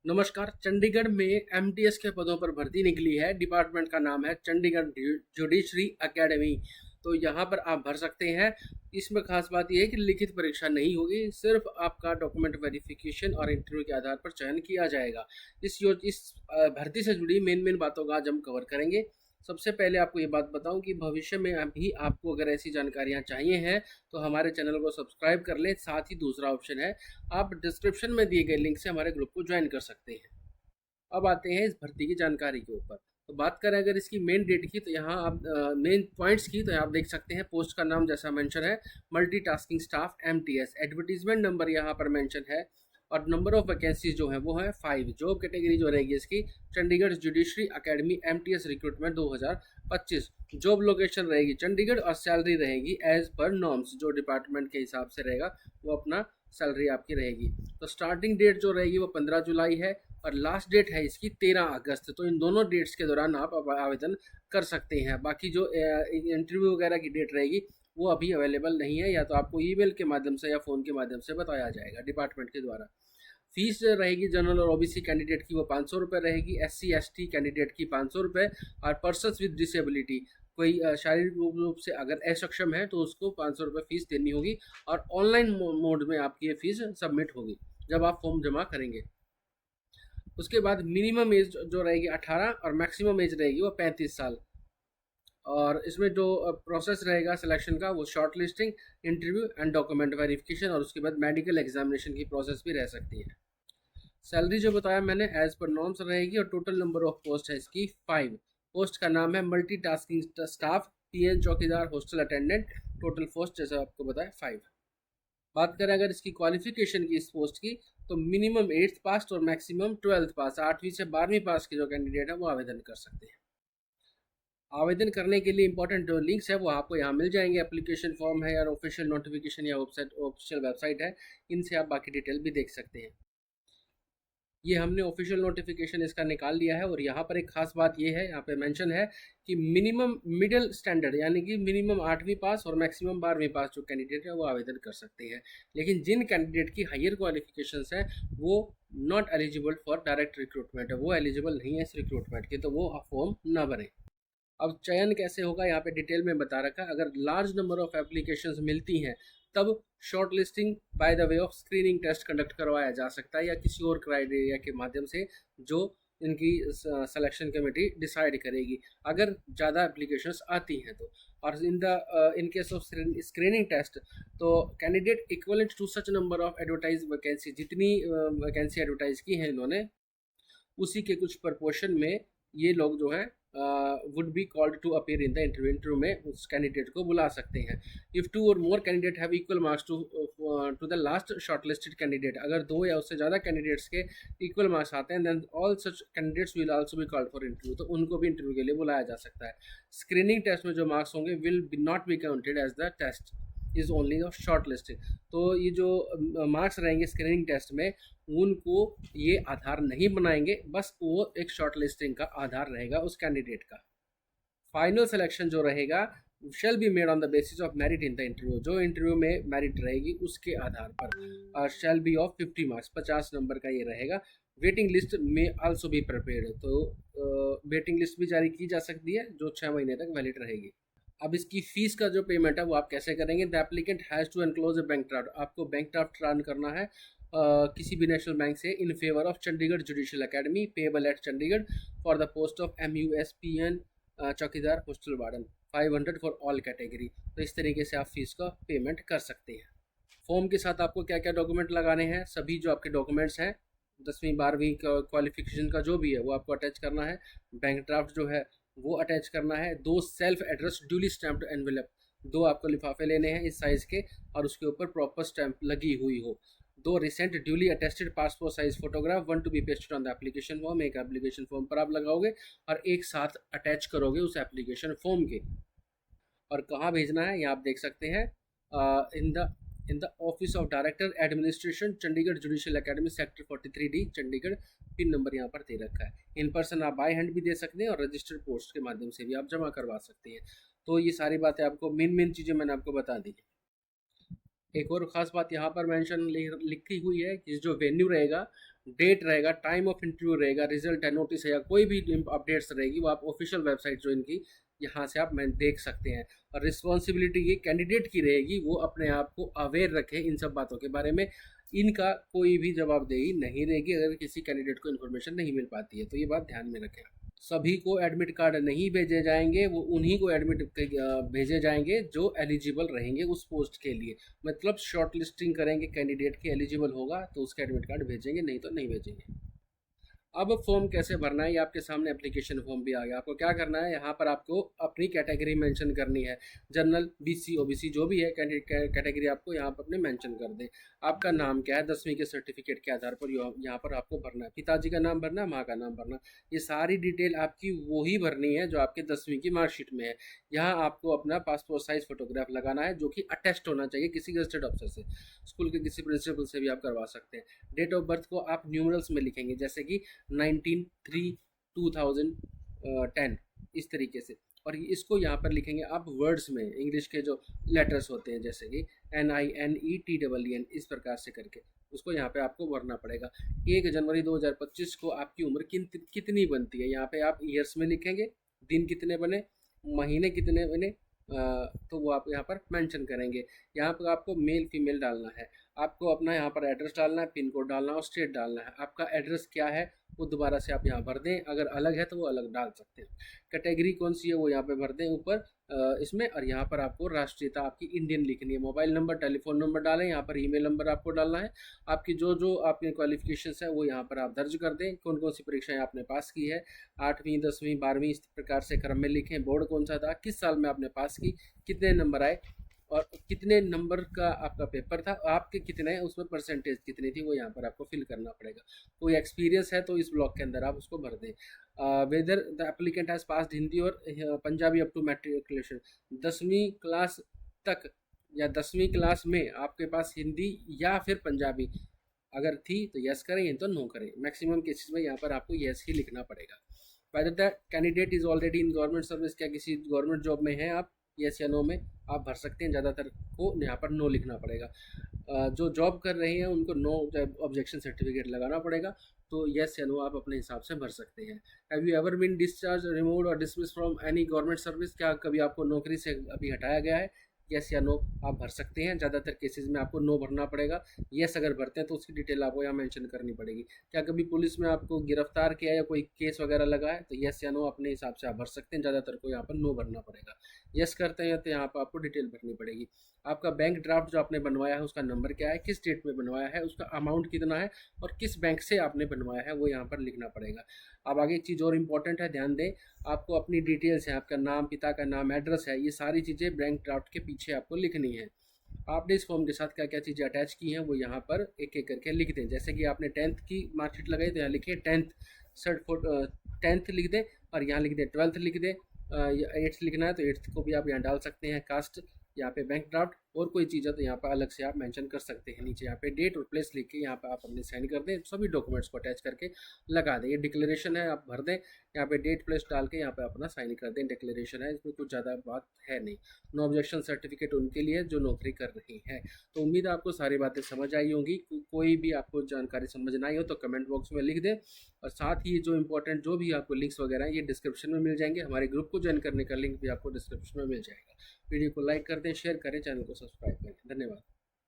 नमस्कार। चंडीगढ़ में एमटीएस के पदों पर भर्ती निकली है। डिपार्टमेंट का नाम है चंडीगढ़ जुडिशरी एकेडमी। तो यहाँ पर आप भर सकते हैं। इसमें खास बात यह है कि लिखित परीक्षा नहीं होगी, सिर्फ आपका डॉक्यूमेंट वेरिफिकेशन और इंटरव्यू के आधार पर चयन किया जाएगा। इस भर्ती से जुड़ी मेन मेन बातों का आज हम कवर करेंगे। सबसे पहले आपको ये बात बताऊं कि भविष्य में भी आपको अगर ऐसी जानकारियां चाहिए हैं तो हमारे चैनल को सब्सक्राइब कर लें। साथ ही दूसरा ऑप्शन है, आप डिस्क्रिप्शन में दिए गए लिंक से हमारे ग्रुप को ज्वाइन कर सकते हैं। अब आते हैं इस भर्ती की जानकारी के ऊपर। तो बात करें अगर इसकी मेन डेट की, तो यहाँ आप मेन पॉइंट्स की, तो आप देख सकते हैं पोस्ट का नाम जैसा मेंशन है, multitasking staff MTS. Advertisement number यहाँ पर मेंशन है और नंबर ऑफ वैकेंसीज जो है वो है 5। जॉब कैटेगरी जो रहेगी इसकी, Chandigarh judiciary academy MTS recruitment 2025। Job location रहेगी चंडीगढ़ और सैलरी रहेगी एज पर नॉर्म्स, जो डिपार्टमेंट के हिसाब से रहेगा वो अपना सैलरी आपकी रहेगी। तो स्टार्टिंग डेट जो रहेगी वो 15 जुलाई है और लास्ट डेट है इसकी 13 अगस्त। तो इन दोनों डेट्स के दौरान आप आवेदन कर सकते हैं। बाकी जो इंटरव्यू वगैरह की डेट रहेगी वो अभी अवेलेबल नहीं है, या तो आपको ईमेल के माध्यम से या फ़ोन के माध्यम से बताया जाएगा डिपार्टमेंट के द्वारा। फीस रहेगी जनरल और ओबीसी कैंडिडेट की वो 500 रुपये रहेगी, एससी एसटी कैंडिडेट की 500 रुपये और पर्सन्स विद डिसेबिलिटी, कोई शारीरिक रूप से अगर असक्षम है तो उसको 500 रुपये फीस देनी होगी और ऑनलाइन मोड में आपकी ये फीस सबमिट होगी जब आप फॉर्म जमा करेंगे। उसके बाद मिनिमम एज जो रहेगी 18 और मैक्सिमम एज रहेगी वो 35 साल। और इसमें जो प्रोसेस रहेगा सिलेक्शन का वो short listing, interview and document verification और उसके बाद मेडिकल एग्जामिनेशन की प्रोसेस भी रह सकती है। सैलरी जो बताया मैंने एज पर नॉर्म्स रहेगी और टोटल नंबर ऑफ पोस्ट है इसकी 5। पोस्ट का नाम है मल्टीटास्किंग स्टाफ, पीएन चौकीदार, हॉस्टल अटेंडेंट। टोटल पोस्ट जैसा आपको बताया 5। बात करें अगर इसकी क्वालिफिकेशन की इस पोस्ट की, तो मिनिमम 8th पास और मैक्सिमम 12th पास, 8वीं से 12वीं पास के जो कैंडिडेट है वो आवेदन कर सकते हैं। आवेदन करने के लिए इंपॉर्टेंट जो लिंक्स है वो आपको यहाँ मिल जाएंगे। एप्लीकेशन फॉर्म है या ऑफिशियल नोटिफिकेशन या ऑफिशियल वेबसाइट है, इनसे आप बाकी डिटेल भी देख सकते हैं। ये हमने ऑफिशियल नोटिफिकेशन इसका निकाल लिया है और यहाँ पर एक खास बात ये है, यहाँ पे मेंशन है कि मिनिमम मिडिल स्टैंडर्ड यानी कि मिनिमम 8वीं पास और मैक्सिमम 12वीं पास जो कैंडिडेट है वो आवेदन कर सकते हैं। लेकिन जिन कैंडिडेट की हायर क्वालिफिकेशंस है वो not eligible for direct recruitment है, वो एलिजिबल नहीं है इस रिक्रूटमेंट के, तो वो फॉर्म ना भरें। अब चयन कैसे होगा यहाँ पे डिटेल में बता रखा है। अगर लार्ज नंबर ऑफ एप्लीकेशंस मिलती हैं तब shortlisting by the way of screening test conduct करवाया जा सकता है या किसी और क्राइटेरिया के माध्यम से जो इनकी सिलेक्शन कमेटी डिसाइड करेगी अगर ज़्यादा एप्लीकेशंस आती हैं तो। और in case of screening test, तो candidate equivalent to such number of advertise vacancy, जितनी वैकेंसी एडवर्टाइज की हैं इन्होंने उसी के कुछ प्रपोर्शन में ये लोग जो है would be called to appear in the interview में उस कैंडिडेट को बुला सकते हैं। If two or more candidate have equal marks to the last shortlisted candidate, अगर दो या उससे ज़्यादा कैंडिडेट्स के इक्वल मार्क्स आते हैं then all such candidates will also be called for interview, तो उनको भी इंटरव्यू के लिए बुलाया जा सकता है। स्क्रीनिंग टेस्ट में जो मार्क्स होंगे will be not be counted as the test is only of shortlisted. तो ये जो मार्क्स रहेंगे स्क्रीनिंग टेस्ट में उनको ये आधार नहीं बनाएंगे, बस वो एक शॉर्ट लिस्टिंग का आधार रहेगा उस कैंडिडेट का। फाइनल सिलेक्शन जो रहेगा shall be made on the basis of merit in the interview, जो इंटरव्यू में मेरिट रहेगी उसके आधार पर। Shall be of 50 marks, 50 number का ये रहेगा। वेटिंग लिस्ट में आल्सो बी प्रिपेयर्ड, तो वेटिंग लिस्ट भी जारी की जा सकती है जो 6 महीने तक वैलिड रहेगी। अब इसकी फीस का जो पेमेंट है वो आप कैसे करेंगे। The applicant has to enclose a bank draft, आपको बैंक ड्राफ्ट रन करना है किसी भी नेशनल बैंक से in favour of Chandigarh judicial academy payable at Chandigarh for the post of MUSPN chowkidar hostel warden, 500 for all category. तो इस तरीके से आप फीस का पेमेंट कर सकते हैं। फॉर्म के साथ आपको क्या क्या डॉक्यूमेंट लगाने हैं, सभी जो आपके डॉक्यूमेंट्स हैं 10वीं 12वीं का क्वालिफिकेशन का जो भी है वो आपको अटैच करना है। बैंक ड्राफ्ट जो है वो अटैच करना है। 2 self address duly stamped envelope, 2 आपको लिफाफे लेने हैं इस साइज़ के और उसके ऊपर प्रॉपर स्टैम्प लगी हुई हो। 2 recent duly attested passport size photograph, 1 to be pasted on the application form, एक एप्लीकेशन फॉर्म पर आप लगाओगे और एक साथ अटैच करोगे उस एप्लीकेशन फॉर्म के। और कहाँ भेजना है ये आप देख सकते हैं, in the office of director administration Chandigarh judicial academy sector 43D Chandigarh. Pin number यहाँ पर दे रखा है। इन पर्सन आप बाय हैंड भी दे सकते हैं और रजिस्टर्ड पोस्ट के माध्यम से भी आप जमा करवा सकते हैं। तो ये सारी बातें आपको मेन चीज़ें मैंने आपको बता दी। एक और ख़ास बात यहाँ पर मेंशन लिखी हुई है कि जो वेन्यू रहेगा डेट रहेगा, टाइम ऑफ इंटरव्यू रहेगा, रिजल्ट है, नोटिस है या कोई भी अपडेट्स रहेगी वो आप ऑफिशियल वेबसाइट जो इनकी यहाँ से आप मैं देख सकते हैं। और रिस्पॉन्सिबिलिटी ये कैंडिडेट की रहेगी, वो अपने आप को अवेयर रखे इन सब बातों के बारे में। इनका कोई भी जवाबदेही नहीं रहेगी अगर किसी कैंडिडेट को इन्फॉर्मेशन नहीं मिल पाती है, तो ये बात ध्यान में रखें। सभी को एडमिट कार्ड नहीं भेजे जाएंगे, वो उन्हीं को एडमिट भेजे जाएंगे जो एलिजिबल रहेंगे उस पोस्ट के लिए। मतलब शॉर्ट लिस्टिंग करेंगे, कैंडिडेट की एलिजिबल होगा तो उसका एडमिट कार्ड भेजेंगे, नहीं तो नहीं भेजेंगे। अब फॉर्म कैसे भरना है, ये आपके सामने एप्लीकेशन फॉर्म भी आ गया। आपको क्या करना है, यहाँ पर आपको अपनी कैटेगरी मेंशन करनी है। जनरल, बीसी, ओबीसी जो भी है कैटेगरी आपको यहाँ पर अपने मेंशन कर दें। आपका नाम क्या है, 10वीं के सर्टिफिकेट के आधार पर यहाँ पर आपको भरना है। पिताजी का नाम भरना है, माँ का नाम भरना, ये सारी डिटेल आपकी वही भरनी है जो आपके 10वीं की मार्कशीट में है। यहाँ आपको अपना पासपोर्ट साइज फोटोग्राफ लगाना है जो कि अटेस्ट होना चाहिए किसी गजेटेड अफसर से, स्कूल के किसी प्रिंसिपल से भी आप करवा सकते हैं। डेट ऑफ बर्थ को आप न्यूमरल्स में लिखेंगे, जैसे कि 19/3/2010 इस तरीके से। और इसको यहाँ पर लिखेंगे आप वर्ड्स में, इंग्लिश के जो लेटर्स होते हैं जैसे कि NINETEEN, इस प्रकार से करके उसको यहाँ पे आपको भरना पड़ेगा। 1 जनवरी 2025 को आपकी उम्र कितनी बनती है, यहाँ पे आप ईयर्स में लिखेंगे, दिन कितने बने, महीने कितने बने, तो वो आप यहाँ पर मेंशन करेंगे। यहाँ पर आपको मेल फीमेल डालना है, आपको अपना यहाँ पर एड्रेस डालना है, पिन कोड डालना है और स्टेट डालना है। आपका एड्रेस क्या है वो दोबारा से आप यहाँ भर दें, अगर अलग है तो वो अलग डाल सकते हैं। कैटेगरी कौन सी है वो यहाँ पे भर दें ऊपर इसमें। और यहाँ पर आपको राष्ट्रीयता आपकी इंडियन लिखनी है। मोबाइल नंबर, टेलीफोन नंबर डालें, यहाँ पर ईमेल नंबर आपको डालना है। आपकी जो जो आपके क्वालिफिकेशंस है वो यहाँ पर आप दर्ज कर दें, कौन कौन सी परीक्षाएं आपने पास की है, 8वीं 10वीं 12वीं, इस प्रकार से क्रम में लिखें। बोर्ड कौन सा था, किस साल में आपने पास की, कितने नंबर आए और कितने नंबर का आपका पेपर था, आपके कितने उसमें परसेंटेज कितनी थी, वो यहाँ पर आपको फिल करना पड़ेगा। कोई एक्सपीरियंस है तो इस ब्लॉक के अंदर आप उसको भर दें। Whether the applicant has passed Hindi और पंजाबी अप टू मैट्रिकुलेशन, 10वीं क्लास तक या 10वीं क्लास में आपके पास हिंदी या फिर पंजाबी अगर थी तो यस करें, तो नो करें। मैक्सिमम केसेस में यहाँ पर आपको यस ही लिखना पड़ेगा। Whether the candidate is already in government service, क्या किसी गवर्नमेंट जॉब में है आप, यस या नो में आप भर सकते हैं। ज़्यादातर को यहाँ पर नो लिखना पड़ेगा। जो जॉब कर रहे हैं उनको नो ऑब्जेक्शन सर्टिफिकेट लगाना पड़ेगा, तो यस या नो आप अपने हिसाब से भर सकते हैं। Have you ever been discharge, removed और dismiss from any government service, क्या कभी आपको नौकरी से अभी हटाया गया है, यस या नो आप भर सकते हैं। ज़्यादातर केसेस में आपको नो भरना पड़ेगा। यस अगर भरते हैं तो उसकी डिटेल आपको यहाँ मेंशन करनी पड़ेगी। क्या कभी पुलिस में आपको गिरफ्तार किया या कोई केस वगैरह लगा है, तो यस या नो अपने हिसाब से आप भर सकते हैं। ज़्यादातर को यहाँ पर नो भरना पड़ेगा। यस करते हैं तो यहाँ पर आपको डिटेल भरनी पड़ेगी। आपका बैंक ड्राफ्ट जो आपने बनवाया है उसका नंबर क्या है, किस डेट में बनवाया है, उसका अमाउंट कितना है और किस बैंक से आपने बनवाया है वो यहाँ पर लिखना पड़ेगा। अब आगे एक चीज़ और इम्पॉर्टेंट है, ध्यान दें, आपको अपनी डिटेल्स हैं, आपका नाम, पिता का नाम, एड्रेस है, ये सारी चीज़ें बैंक ड्राफ्ट के पीछे आपको लिखनी है। आपने इस फॉर्म के साथ क्या क्या चीज़ें अटैच की हैं वो यहाँ पर एक एक करके लिख दें। जैसे कि आपने 10th की मार्कशीट लगाई तो यहाँ लिखिए 10th लिख दें, और यहाँ लिख दें 12th लिख दें, 8th लिखना है तो 8th को भी आप यहाँ डाल सकते हैं। कास्ट, यहाँ पे बैंक ड्राफ्ट, और कोई चीज़ है तो यहाँ पर अलग से आप मेंशन कर सकते हैं। नीचे यहाँ पे डेट और प्लेस लिख के यहाँ पे आप अपने साइन कर दें, सभी डॉक्यूमेंट्स को अटैच करके लगा दें। ये डिक्लेरेशन है, आप भर दें, यहाँ पे डेट प्लेस डाल के यहाँ पे अपना साइन कर दें। डिक्लेरेशन है, इसमें कुछ ज़्यादा बात है नहीं। नो ऑब्जेक्शन सर्टिफिकेट उनके लिए जो नौकरी कर रही है। तो उम्मीद है आपको सारी बातें समझ आई होंगी। कोई भी आपको जानकारी समझ ना आई हो तो कमेंट बॉक्स में लिख दें, और साथ ही जो इंपॉर्टेंट जो भी आपको लिंक्स वगैरह हैं ये डिस्क्रिप्शन में मिल जाएंगे। हमारे ग्रुप को ज्वाइन करने का लिंक भी आपको डिस्क्रिप्शन में मिल जाएगा। वीडियो को लाइक कर दें, शेयर करें, चैनल को सब्सक्राइब करें। धन्यवाद।